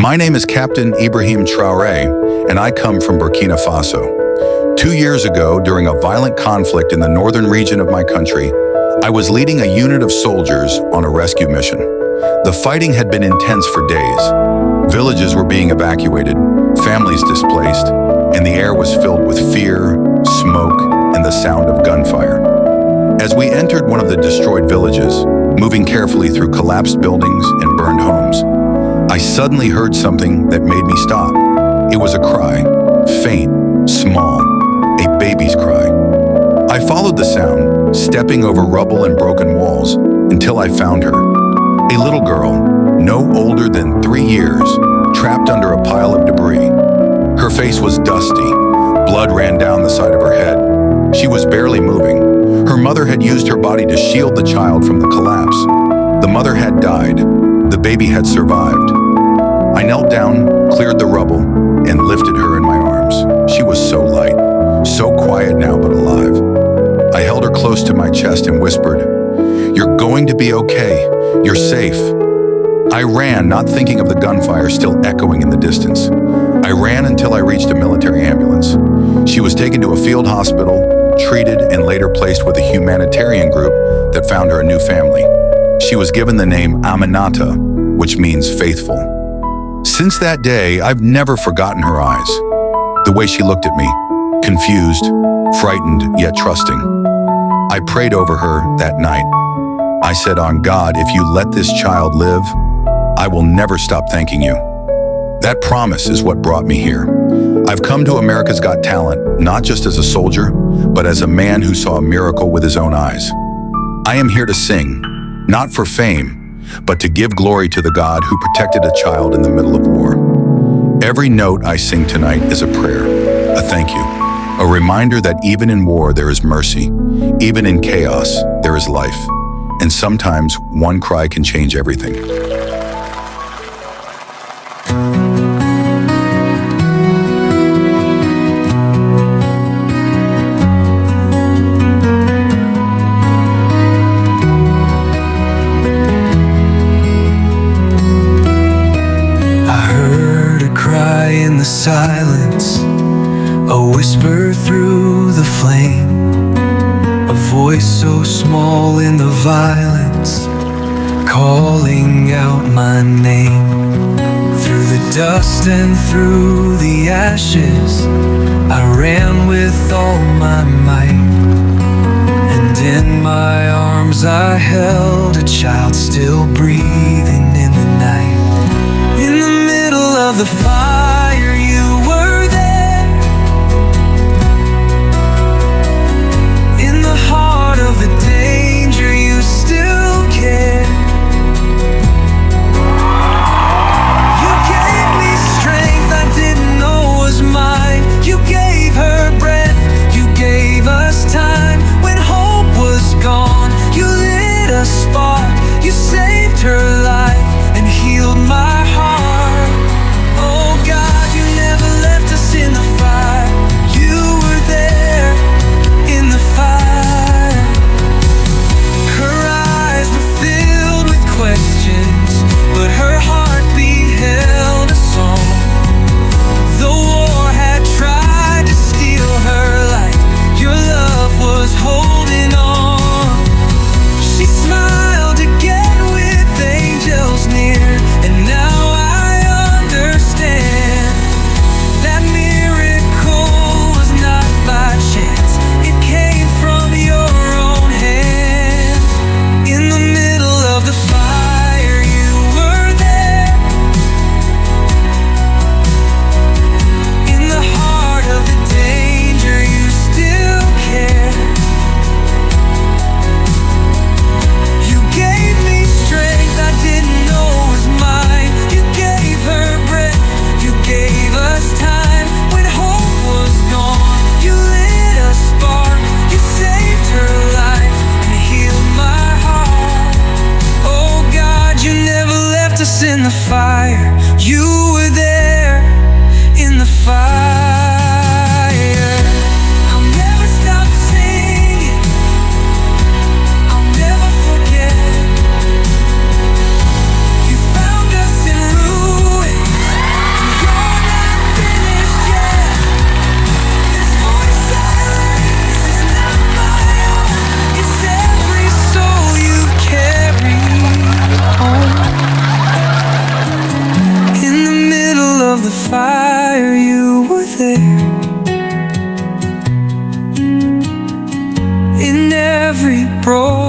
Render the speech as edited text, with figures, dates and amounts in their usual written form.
My name is Captain Ibrahim Traoré, and I come from Burkina Faso. 2 years ago, during a violent conflict in the northern region of my country, I was leading a unit of soldiers on a rescue mission. The fighting had been intense for days. Villages were being evacuated, families displaced, and the air was filled with fear, smoke, and the sound of gunfire. As we entered one of the destroyed villages, moving carefully through collapsed buildings and burned homes, I suddenly heard something that made me stop. It was a cry, faint, small, a baby's cry. I followed the sound, stepping over rubble and broken walls, until I found her. A little girl, no older than 3 years, trapped under a pile of debris. Her face was dusty. Blood ran down the side of her head. She was barely moving. Her mother had used her body to shield the child from the collapse. The mother had died. The baby had survived. I knelt down, cleared the rubble, and lifted her in my arms. She was so light, so quiet now but alive. I held her close to my chest and whispered, "You're going to be okay. You're safe." I ran, not thinking of the gunfire still echoing in the distance. I ran until I reached a military ambulance. She was taken to a field hospital, treated, and later placed with a humanitarian group that found her a new family. She was given the name Aminata, which means faithful. Since that day, I've never forgotten her eyes. The way she looked at me, confused, frightened, yet trusting. I prayed over her that night. I said, "On God, if you let this child live, I will never stop thanking you." That promise is what brought me here. I've come to America's Got Talent, not just as a soldier, but as a man who saw a miracle with his own eyes. I am here to sing, not for fame, but to give glory to the God who protected a child in the middle of war. Every note I sing tonight is a prayer, a thank you, a reminder that even in war there is mercy, even in chaos there is life, and sometimes one cry can change everything. Silence, a whisper through the flame, a voice so small in the violence, calling out my name. Through the dust and through the ashes, I ran with all my might, and in my arms I held a child still breathing in the night. In the middle of the fire, in the fire, you were there in the fire. I'll never stop singing, I'll never forget. You found us in ruins, fire, you were there. In every broken